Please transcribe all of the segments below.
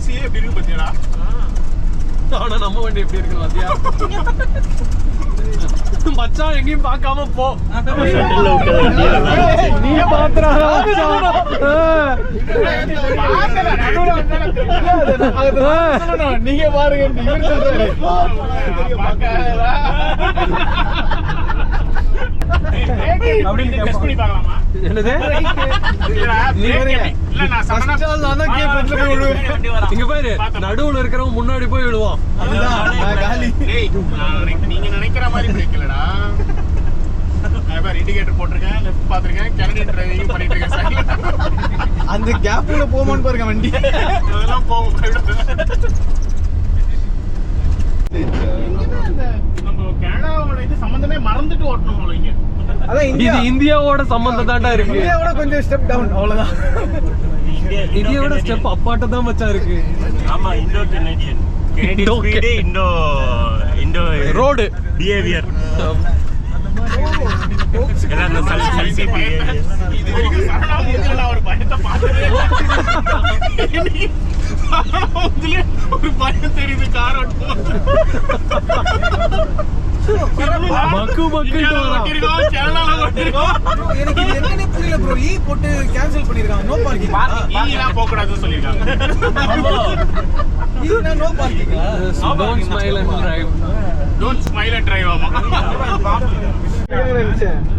ஏசியே எப்படி இருக்கு பாத்தியாடா? ஆனா நம்ம வண்டி எப்படி இருக்கு பாத்தியா? மச்சான் எங்கேயும் பார்க்காம போ. நீ பாத்துறா நீங்க பாருங்க. நடுவுல இருக்கிறவங்க முன்னாடி போய் விடுவோம். நீங்க நினைக்கிற மாதிரி பிரேக் இல்லடா. இண்டிகேட்டர் போட்டிருக்கேன், லெஃப்ட் பாத்துருக்கேன், கேண்டிடேட் டிரைவிங் பண்ணிட்டு இருக்கேன். அந்த கேப்ல போமான்னு பாருங்க வண்டி. அதெல்லாம் போகும். நம்ம கனடாவோட இது சம்பந்தமே மறந்துட்டு ஓட்டணும் போல இங்க. அதான் இது இந்தியாவோட சம்பந்தம் தான்டா இருக்கு. இந்தியாவோட கொஞ்சம் ஸ்டெப் டவுன் அவ்வளவுதான். இந்தியாவோட ஸ்டெப் அப்பாட்ட தான் மச்சான் இருக்கு. ஆமா, இந்தோ கனடியன் இந்தோ ரோடு பிஹேவியர் ஒரு பயத்தை பார்த்ததே ஒரு பயம் தெரியுது. கார் மக்கு மக்கு எனக்கு இது என்னன்னே புரியல ப்ரோ. ஈ போட்டு கேன்சல் பண்ணிருக்காங்க. No parking. ஈலாம் போக கூடாதுன்னு சொல்லிருக்காங்க. ஈனா no parking. Don't smile and drive. Don't smile and drive. ஆமா.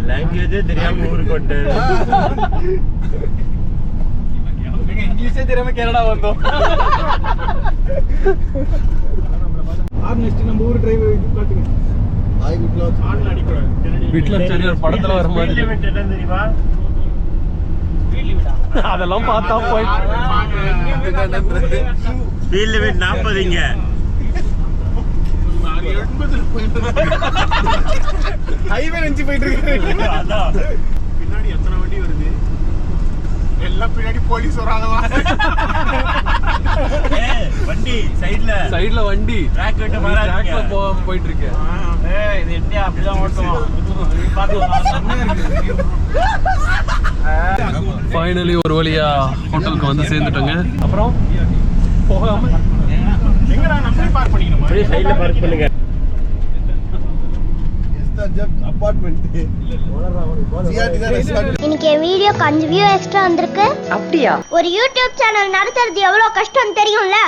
லாங்குவேஜே தெரியாம ஊருக்கு வந்து இங்கிலீஷே தெரியாம கனடா வந்தோம். நெக்ஸ்ட் நம்ம ஊர் டிரைவர் காட்டுங்க. படத்துல வர மாதிரி தெரியுமா? அதெல்லாம் பார்த்தா போய் ஸ்பீட் லிமிட் 40 இங்க. ஹைவே நினைச்சு போயிட்டு இருக்கு. பின்னாடி எத்தனை வண்டி வருது? எல்லாம் பின்னாடி போலீஸ் வராதவா? வண்டி சைடுல வண்டி ட்ராக் விட்டு மாறாதீங்க. ட்ராக்ல போகாம போயிட்டு இருக்கு. இது இந்தியா அப்படிதான் ஓட்டுவோம். ஃபைனலி ஒரு வழியா ஹோட்டலுக்கு வந்து சேர்ந்துட்டோங்க. அப்புறம் போகாம எங்கடா நம்ம பார்க் பண்ணிக்கணும். அப்படியே சைடுல பார்க் பண்ணுங்க. இன்னைக்கு வீடியோக்கு 5 வியூ எக்ஸ்ட்ரா வந்திருக்கு. அப்படியா? ஒரு யூடியூப் சேனல் நடத்துறது எவ்வளவு கஷ்டம் தெரியும்ல.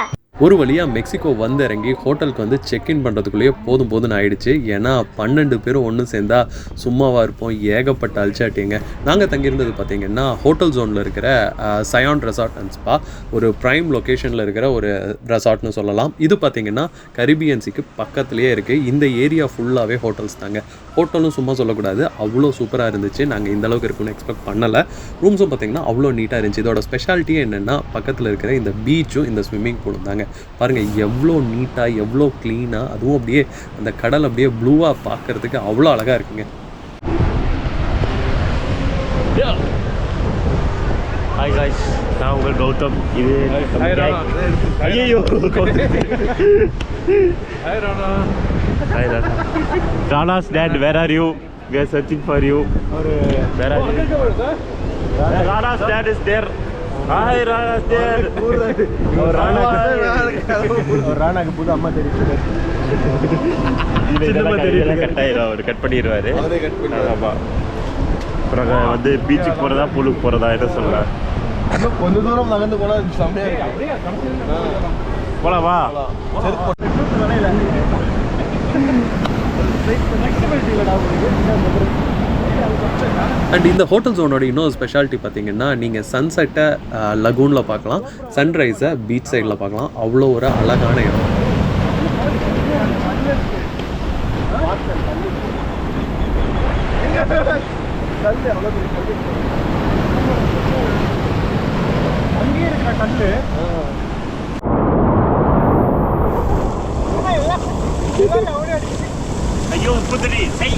ஒரு வழியாக மெக்சிகோ வந்து இறங்கி ஹோட்டலுக்கு வந்து செக்இன் பண்ணுறதுக்குள்ளேயே போதும்னு ஆயிடுச்சு. ஏன்னா 12 பேரும் ஒன்று சேர்ந்தா சும்மாவாக இருப்போம். ஏகப்பட்ட அல்சாட்டிங்க. நாங்கள் தங்கியிருந்தது பார்த்திங்கன்னா ஹோட்டல் ஜோனில் இருக்கிற சயான் ரெசார்ட் அண்ட் ஸ்பா, ஒரு ப்ரைம் லொக்கேஷனில் இருக்கிற ஒரு ரெசார்ட்னு சொல்லலாம். இது பார்த்திங்கன்னா கரிபியன்ஸுக்கு பக்கத்துலேயே இருக்குது. இந்த ஏரியா ஃபுல்லாகவே ஹோட்டல்ஸ் தாங்க. ஹோட்டலும் சும்மா சொல்லக்கூடாது, அவ்வளோ சூப்பராக இருந்துச்சு. நாங்கள் இந்த அளவுக்கு இருக்குன்னு எக்ஸ்பெக்ட் பண்ணலை. ரூம்ஸும் பார்த்திங்கன்னா அவ்வளோ நீட்டாக இருந்துச்சு. இதோட ஸ்பெஷாலிட்டியே என்னென்னா பக்கத்தில் இருக்கிற இந்த பீச்சும் இந்த ஸ்விம்மிங் பூலும் தாங்க. பாருங்கள் எவ்வளோ நீட்டாக, எவ்வளோ க்ளீனாக, அதுவும் அப்படியே அந்த கடல் அப்படியே ப்ளூவாக பார்க்கறதுக்கு அவ்வளோ அழகாக இருக்குங்க. ஹாய் காய்ஸ், நான் உங்கள் கௌதம். இது ஐயோ Hi Rana. Rana's dad, where are you? We are searching for you. Where are you? Rana's dad is there. Hi Rana's dad. ராணாக்கு புது அம்மா தெரியுது. இதெல்லாம் கட் ஆயிடும், அவர் கட் பண்ணிடுவாரு. ஆமாம். அப்புறம் வந்து பீச்சுக்கு போகிறதா பூலுக்கு போகிறதா என்ன சொல்ல? கொஞ்ச தூரம் நகர்ந்து போனால் செம்மையா போலாமா? அண்ட் இந்த ஹோட்டல் ஜோனோட இன்னொரு ஸ்பெஷாலிட்டி பார்த்தீங்கன்னா நீங்கள் சன்செட்டை லகூனில் பார்க்கலாம், சன்ரைஸை பீச் சைடில் பார்க்கலாம். அவ்வளோ ஒரு அழகான இடம். அங்கேயே இருக்கிற கல்லு ஐயோ உப்புதடி சை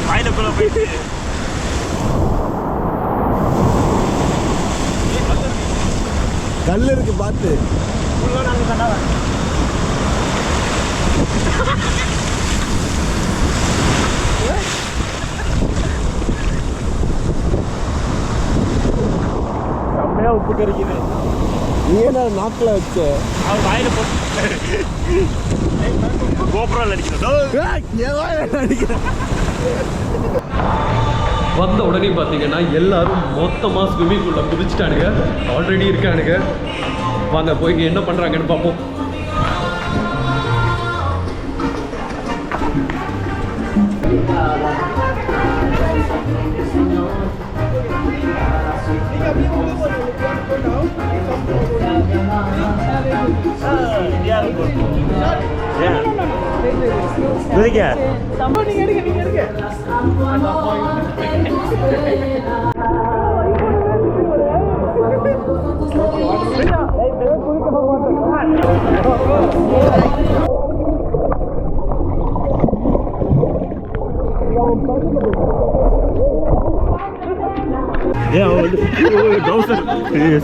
வாயிலுக்குள்ள போயிட்டு கல்லு இருக்கு பார்த்து. செம்மையா உப்பு கறிக்குது. நீ என்ன நாக்கில் வச்ச அவர் வாயில போட்டு கோபுரம் அடிக்கிறேன். வந்த உடனே பார்த்தீங்கன்னா எல்லாரும் மொத்தமாக ஸ்விம்மிங் பூலில் குதிச்சிட்டானுங்க. ஆல்ரெடி இருக்கானுங்க. வாங்க போய் என்ன பண்ணுறாங்கன்னு பார்ப்போம்.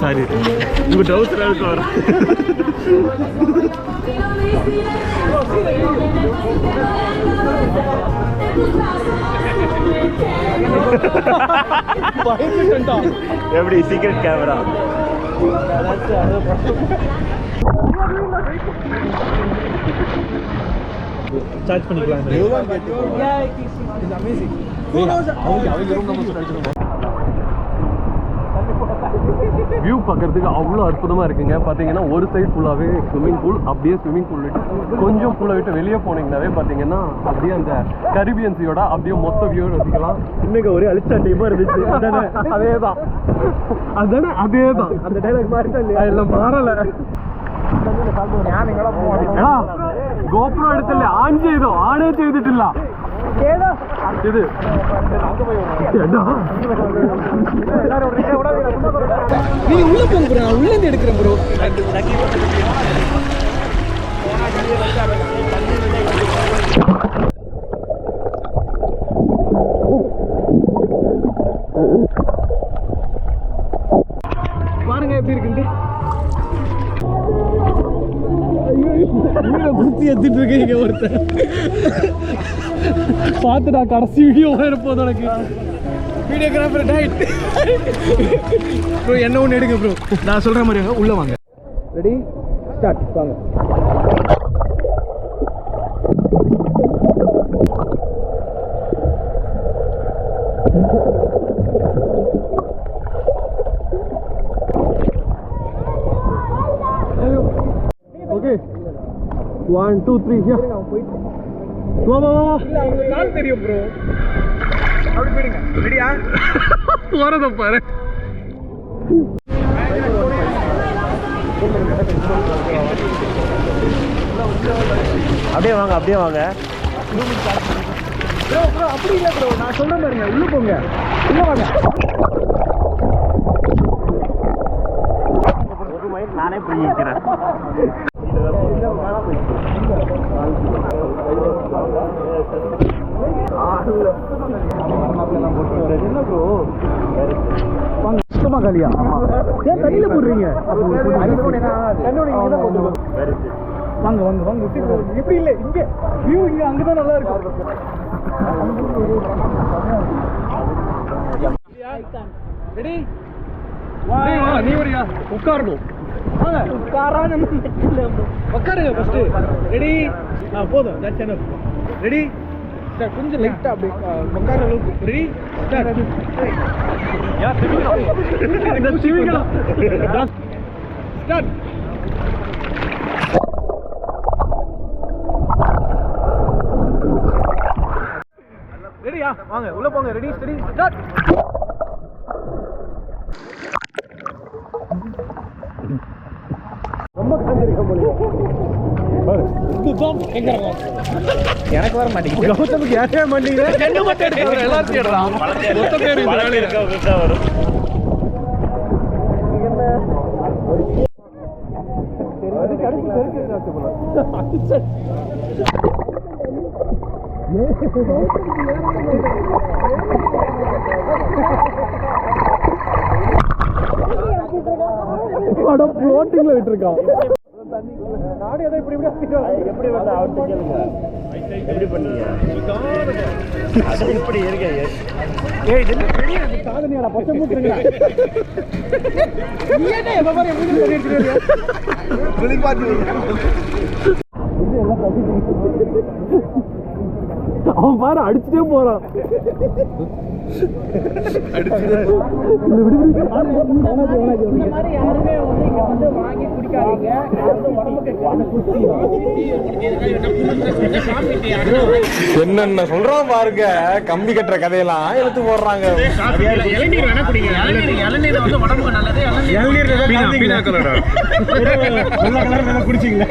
சாரி உங்க டவுசர் இருக்கு வர எப்படி சீக்ரெட் கேமரா சார்ஜ் பண்ணிக்கலாம். வியூ பார்க்கறதுக்கு அவ்வளோ அற்புதமாக இருக்குங்க. பார்த்தீங்கன்னா ஒரு சைடு ஃபுல்லாகவே ஸ்விம்மிங் பூல், அப்படியே ஸ்விம்மிங் பூல் விட்டு கொஞ்சம் பூலை விட்டு வெளியே போனீங்கன்னாவே பார்த்தீங்கன்னா அப்படியே அந்த கரிபியன் சீயோட அப்படியே மொத்த வியூ ரசிக்கலாம். இன்னைக்கு ஒரே அழிச்சா டைமாக இருந்துச்சு. அதே தான் அந்த டைலாக் மாதிரி தான் இல்லையா? எல்லாம் மாறலை. கோபுரம் எடுத்துல ஆன் செய்தோ ஆனே செய்துட்டில்ல இது நீ உள்ள போங்க ப்ரோ, நான் உள்ள இருந்து எடுக்கிறேன் ப்ரோ. பாருங்க எப்படி இருக்குன்ட்டு குத்தி எடுத்துட்டு இருக்கீங்க ஒருத்தர். பார்த்து நான் கடைசி வீடியோ இருப்போம் உனக்கு. வீடியோகிராஃபர் டைட் ப்ரோ, என்ன ஒன்று எடுங்க ப்ரோ. நான் சொல்கிற மாதிரி உள்ள வாங்க. Ready start. வாங்க. Okay 1 2 3 here. வா வா வா. கால் தெரியும் ப்ரோ. அப்படி போயிடுங்க. ரெடியா? வரத பாரு. அப்படியே வாங்க அப்படியே வாங்க. ப்ரோ ப்ரோ அப்படி இல்லை ப்ரோ, நான் சொல்கிறேன் பாருங்க. உள்ளே போங்க, உள்ளே வாங்க. ஒரு மைண்ட் நானே புரிஞ்சிக்கிறேன். என்ன ப்ரோ வாங்க. சுத்தமாக காலியா? ஏன் தண்ணியில் போடுறீங்க? வாங்க வாங்க வாங்க. எப்படி இல்லை இங்கே வியூ, இங்கே அங்கே தான் நல்லா இருக்கும். ரெடி? நீ வரியா? உட்காரணும். வாங்க உட்காருங்க ஃபர்ஸ்ட். ரெடி? போதும். That's enough. Ready start. கொஞ்சம் லைட்டா அப்படியே உட்கார அளவுக்கு. Ready start. யார் சிவிக்கலாம் ஸ்டார்ட். ரெடியா? வாங்க உள்ள போங்க. Ready steady start. ரொம்ப காஞ்சிருக்க போல. எனக்கு வர மாட்டேங்குது. கௌதமுக்கு யாரே மாட்டேங்குது. என்ன மட்டும் எடுக்க எல்லாத்தையும் எடுறான். மொத்த பேர் இந்த வேலையில இருக்கா வரும். அது கடைக்கு தெரிஞ்சு போல. ஃப்ளோட்டிங்ல விட்டுருக்கான். நானே அதை இப்படி எப்படி வந்து அவர்கிட்ட கேளுங்க எப்படி பண்ணீங்க அது எப்படி இருக்க ஏய் இது பெரிய சாதனையாடா பச்சை மூட்டுறீங்க நீ என்ன எப்ப பாரு எப்படி பண்ணிட்டு இருக்கீங்க குளி பாத்துறீங்க இது எல்லாம் அவன் பாரு அடிச்சுட்டே போறான் என்னென்ன சொல்றான் பாருங்க கம்பி கட்டுற கதையெல்லாம் எடுத்து போடுறாங்க குடிச்சிங்களா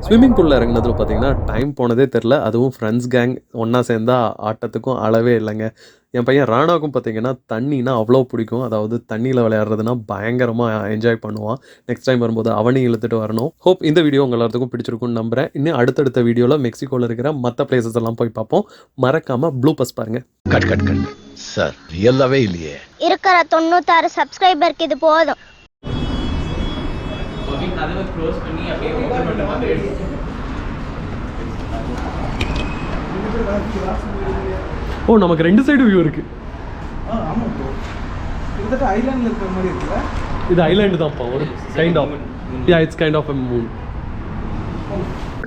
ஸ்விம்மிங் பூலில் இறங்கினதுல பார்த்தீங்கன்னா டைம் போனதே தெரில. அதுவும் ஃப்ரெண்ட்ஸ் கேங் ஒன்றா சேர்ந்தா ஆட்டத்துக்கும் அளவே இல்லைங்க. என் பையன் ராணாவுக்கும் பார்த்தீங்கன்னா தண்ணினா அவ்வளோ பிடிக்கும். அதாவது தண்ணியில் விளையாடுறதுனா பயங்கரமாக என்ஜாய் பண்ணுவான். நெக்ஸ்ட் டைம் வரும்போது அவனையும் இழுத்துட்டு வரணும். ஹோப் இந்த வீடியோ உங்கள் எல்லாத்துக்கும் பிடிச்சிருக்குன்னு நம்புகிறேன். இன்னும் அடுத்தடுத்த வீடியோவில் மெக்சிகோவில் இருக்கிற மற்ற பிளேசஸ் எல்லாம் போய் பார்ப்போம். மறக்காமல் ப்ளூ பஸ் பாருங்கள். கட் சார் ரியலாவே இல்லையே. இருக்கிற 96 சப்ஸ்கிரைபருக்கு இது போதும். ஓ நமக்கு 2 சைடு வியூ இருக்கு. ஐலாண்ட்ல இருக்கிற மாதிரி இருக்குல்ல. இது ஐலாண்ட் தான்ப்பா ஒரு kind of. Yeah it's kind of a moon.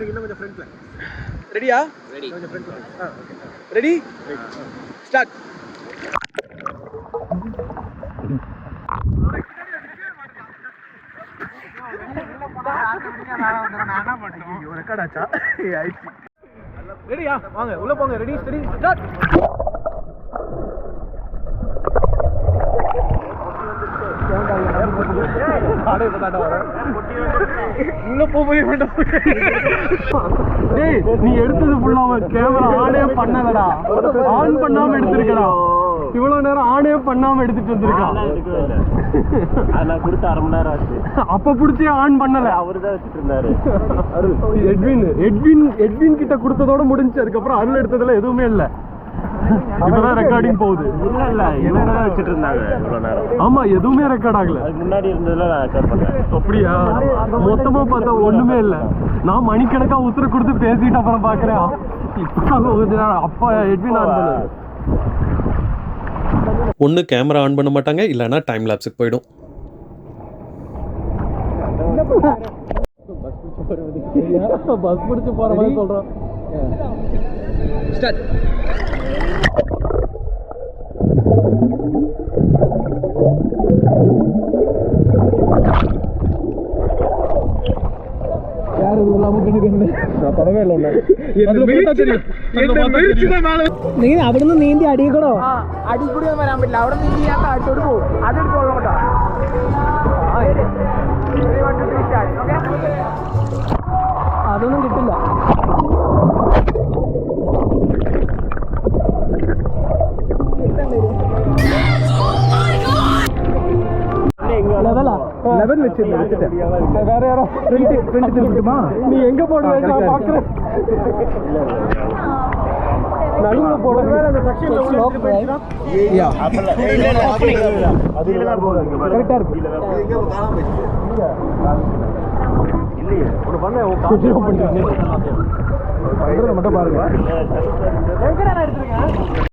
இன்னும் கொஞ்சம் ஃப்ரண்ட்ல. ரெடியா? ரெடி. கொஞ்சம் ஃப்ரண்ட்ல. ஓகே. ரெடி? ஸ்டார்ட். ரெடியா? வாங்க உள்ள போங்க. Ready steady start. உள்ள போய் வேண்டாம். டேய் நீ எடுத்தது ஃபுல்லா கேமரா ஆனே பண்ணலடா. ஆன் பண்ணாம எடுத்துருக்கடா. இவ்வளவு நேரம் ஆனே பண்ணாம எடுத்துட்டு வந்திருக்கான். நான் கொடுத்த 1/2 மணி நேரம் ஆச்சு. அப்ப புடிச்சே ஆன் பண்ணல. அவரு தான் வச்சுட்டு இருந்தாரு. எட்வின் கிட்ட கொடுத்ததோட முடிஞ்சு. அதுக்கப்புறம் அருள் எடுத்ததுல எதுவுமே இல்ல. இப்பதான் ரெக்கார்டிங் போகுது. இல்ல இவங்க தான் வச்சுட்டு இருந்தாங்க இவ்வளவு நேரம். ஆமா எதுவுமே ரெக்கார்ட் ஆகல. அதுக்கு முன்னாடி இருந்ததுல நான் ரெக்கார்ட் பண்ணேன். அப்படியா? மொத்தமா பார்த்தா ஒண்ணுமே இல்ல. நான் மணிக்கணக்கா உத்தர கொடுத்து பேசிட்டு அப்புறம் பாக்குறேன். அப்பா எட்வின் ஆன் பண்ணது. ஒன்று கேமரா ஆன் பண்ண மாட்டாங்க, இல்லைன்னா டைம் லேப்ஸுக்கு போயிடும். பஸ் பிடிச்சு போற மாதிரி சொல்றோம். അവിടുന്ന് നീന്തി അടിക്കൂടോ അടിക്കൂടി ഒന്നും വരാൻ പറ്റില്ല. അവിടെ നീന്തി ഞാൻ താഴത്തോട്ട് പോകും. അതെടുത്ത് കൊള്ളാം കേട്ടോ. അതൊന്നും കിട്ടില്ല. லெவல் வச்சிருந்தேன். வேற யாரோ ஃப்ரெண்ட் திருப்பிட்டுமா? நீ எங்க போடுவேன் நான் பாக்குறேன். நடுவுல போடுற அந்த செக்ஷன்ல போயிடுறா. யா அதுல தான் போகுது. கரெக்ட்டா இருக்கு. எங்க காணாம போயிடுச்சு. இல்லையே ஒரு பண்ண காப்பி பண்ணிட்டு பண்றது மட்டும் பாருங்க. எங்கடா எடுத்துறீங்க?